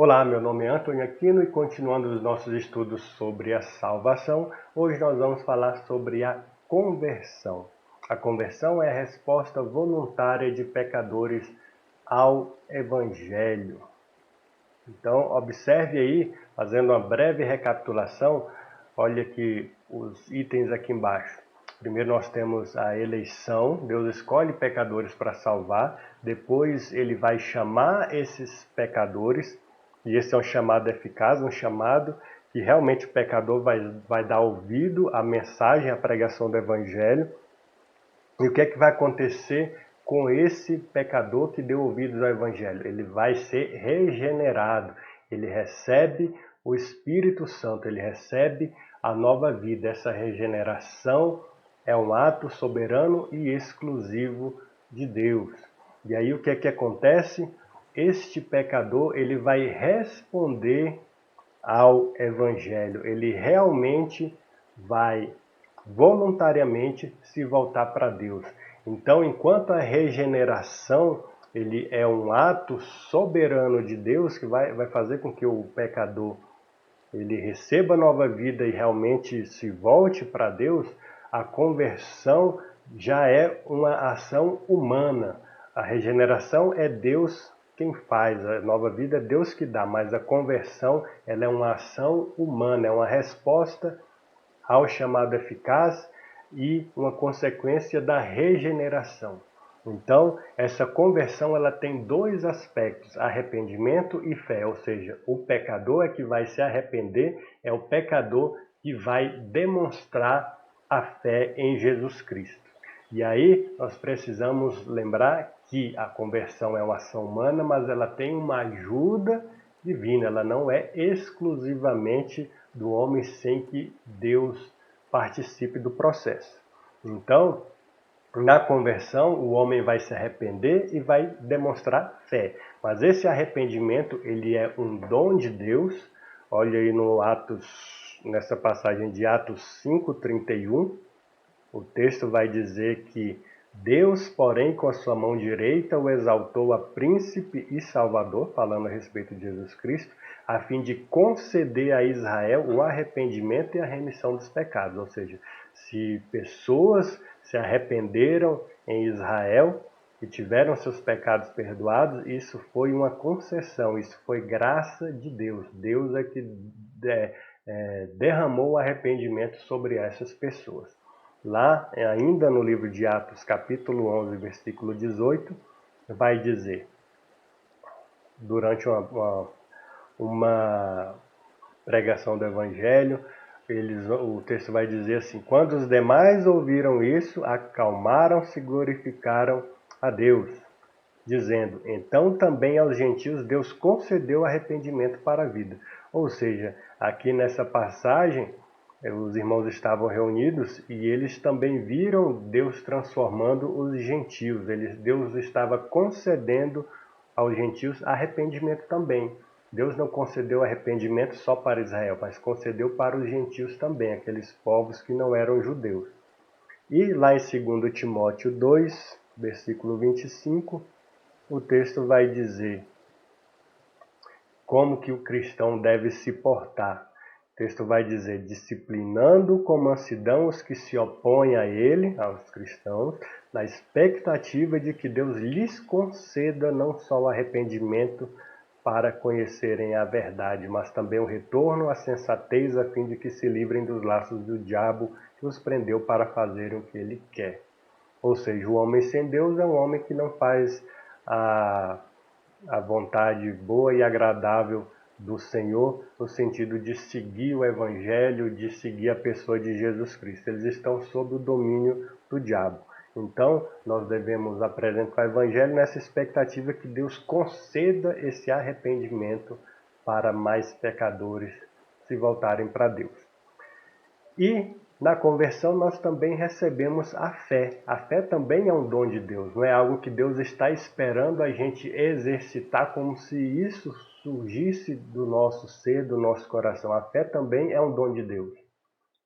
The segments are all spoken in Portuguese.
Olá, meu nome é Antônio Aquino e continuando os nossos estudos sobre a salvação, hoje nós vamos falar sobre a conversão. A conversão é a resposta voluntária de pecadores ao Evangelho. Então, observe aí, fazendo uma breve recapitulação, olha aqui os itens aqui embaixo. Primeiro nós temos a eleição, Deus escolhe pecadores para salvar, depois ele vai chamar esses pecadores, e esse é um chamado eficaz, um chamado que realmente o pecador vai dar ouvido à mensagem, à pregação do Evangelho. E o que é que vai acontecer com esse pecador que deu ouvidos ao Evangelho? Ele vai ser regenerado, ele recebe o Espírito Santo, ele recebe a nova vida. Essa regeneração é um ato soberano e exclusivo de Deus. E aí o que é que acontece? Este pecador ele vai responder ao Evangelho, ele realmente vai voluntariamente se voltar para Deus. Então, enquanto a regeneração ele é um ato soberano de Deus que vai fazer com que o pecador ele receba nova vida e realmente se volte para Deus, a conversão já é uma ação humana. A regeneração é Deus quem faz, a nova vida é Deus que dá, mas a conversão ela é uma ação humana, é uma resposta ao chamado eficaz e uma consequência da regeneração. Então, essa conversão ela tem dois aspectos, arrependimento e fé, ou seja, o pecador é que vai se arrepender, é o pecador que vai demonstrar a fé em Jesus Cristo. E aí nós precisamos lembrar que a conversão é uma ação humana, mas ela tem uma ajuda divina, ela não é exclusivamente do homem sem que Deus participe do processo. Então, na conversão, o homem vai se arrepender e vai demonstrar fé. Mas esse arrependimento, ele é um dom de Deus. Olha aí no nessa passagem de Atos 5:31, o texto vai dizer que Deus, porém, com a sua mão direita, o exaltou a príncipe e salvador, falando a respeito de Jesus Cristo, a fim de conceder a Israel o arrependimento e a remissão dos pecados. Ou seja, se pessoas se arrependeram em Israel e tiveram seus pecados perdoados, isso foi uma concessão, isso foi graça de Deus. Deus é que derramou o arrependimento sobre essas pessoas. Lá, ainda no livro de Atos, capítulo 11, versículo 18, vai dizer, durante uma pregação do Evangelho, o texto vai dizer assim: quando os demais ouviram isso, acalmaram-se e glorificaram a Deus, dizendo, então também aos gentios Deus concedeu arrependimento para a vida. Ou seja, aqui nessa passagem, os irmãos estavam reunidos e eles também viram Deus transformando os gentios. Deus estava concedendo aos gentios arrependimento também. Deus não concedeu arrependimento só para Israel, mas concedeu para os gentios também, aqueles povos que não eram judeus. E lá em 2 Timóteo 2, versículo 25, o texto vai dizer como que o cristão deve se portar. O texto vai dizer, disciplinando com mansidão os que se opõem a ele, aos cristãos, na expectativa de que Deus lhes conceda não só o arrependimento para conhecerem a verdade, mas também o retorno à sensatez a fim de que se livrem dos laços do diabo que os prendeu para fazerem o que ele quer. Ou seja, o homem sem Deus é um homem que não faz a vontade boa e agradável do Senhor, no sentido de seguir o Evangelho, de seguir a pessoa de Jesus Cristo. Eles estão sob o domínio do diabo. Então, nós devemos apresentar o Evangelho nessa expectativa que Deus conceda esse arrependimento para mais pecadores se voltarem para Deus. E na conversão nós também recebemos a fé. A fé também é um dom de Deus, não é algo que Deus está esperando a gente exercitar como se isso surgisse do nosso ser, do nosso coração. A fé também é um dom de Deus.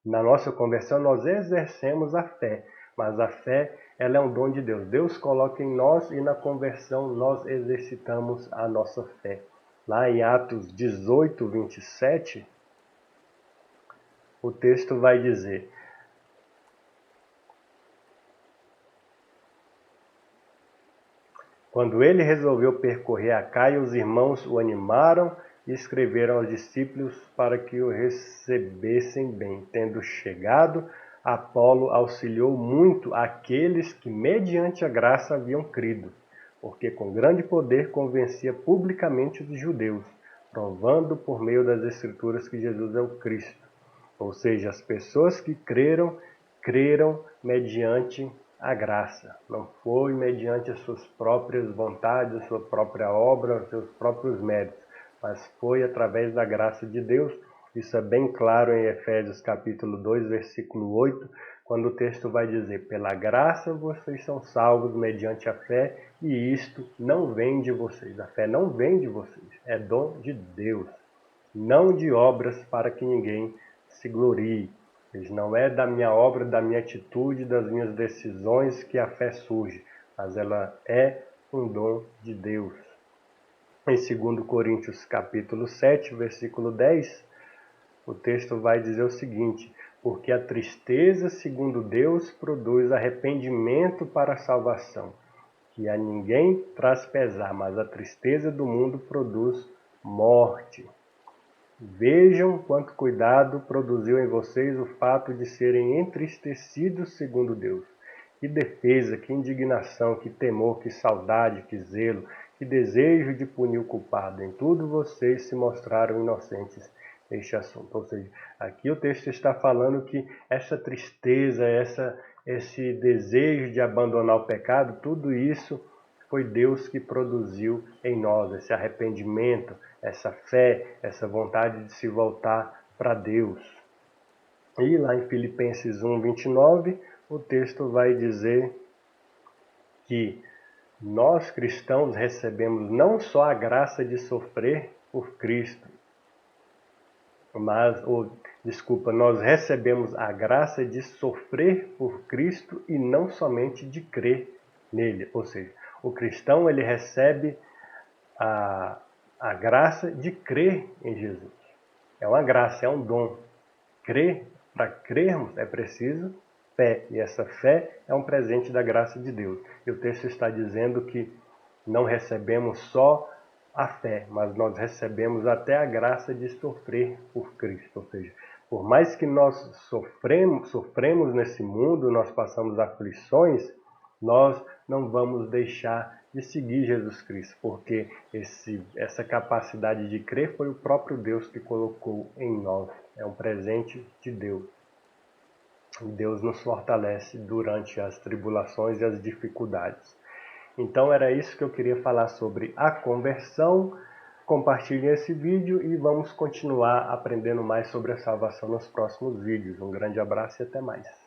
Na nossa conversão nós exercemos a fé, mas a fé ela é um dom de Deus. Deus coloca em nós e na conversão nós exercitamos a nossa fé. Lá em Atos 18, 27, o texto vai dizer: quando ele resolveu percorrer a Caia, os irmãos o animaram e escreveram aos discípulos para que o recebessem bem. Tendo chegado, Apolo auxiliou muito aqueles que, mediante a graça, haviam crido, porque com grande poder convencia publicamente os judeus, provando por meio das Escrituras que Jesus é o Cristo. Ou seja, as pessoas que creram mediante a graça. Não foi mediante as suas próprias vontades, a sua própria obra, os seus próprios méritos, mas foi através da graça de Deus. Isso é bem claro em Efésios capítulo 2, versículo 8, quando o texto vai dizer: pela graça vocês são salvos mediante a fé, e isto não vem de vocês. A fé não vem de vocês, é dom de Deus, não de obras para que ninguém se glorie. Não é da minha obra, da minha atitude, das minhas decisões que a fé surge, mas ela é um dom de Deus. Em 2 Coríntios capítulo 7, versículo 10, o texto vai dizer o seguinte: porque a tristeza, segundo Deus, produz arrependimento para a salvação, que a ninguém traz pesar, mas a tristeza do mundo produz morte. Vejam quanto cuidado produziu em vocês o fato de serem entristecidos segundo Deus. Que defesa, que indignação, que temor, que saudade, que zelo, que desejo de punir o culpado. Em tudo vocês se mostraram inocentes neste assunto. Ou seja, aqui o texto está falando que essa tristeza, esse desejo de abandonar o pecado, tudo isso foi Deus que produziu em nós esse arrependimento, essa fé, essa vontade de se voltar para Deus. E lá em Filipenses 1, 29, o texto vai dizer que nós cristãos recebemos não só a graça de sofrer por Cristo, nós recebemos a graça de sofrer por Cristo e não somente de crer nele. Ou seja, o cristão ele recebe a graça de crer em Jesus. É uma graça, é um dom. Para crermos é preciso fé, e essa fé é um presente da graça de Deus. E o texto está dizendo que não recebemos só a fé, mas nós recebemos até a graça de sofrer por Cristo. Ou seja, por mais que nós sofremos nesse mundo, nós passamos aflições, nós não vamos deixar de seguir Jesus Cristo, porque essa capacidade de crer foi o próprio Deus que colocou em nós. É um presente de Deus. Deus nos fortalece durante as tribulações e as dificuldades. Então era isso que eu queria falar sobre a conversão. Compartilhem esse vídeo e vamos continuar aprendendo mais sobre a salvação nos próximos vídeos. Um grande abraço e até mais.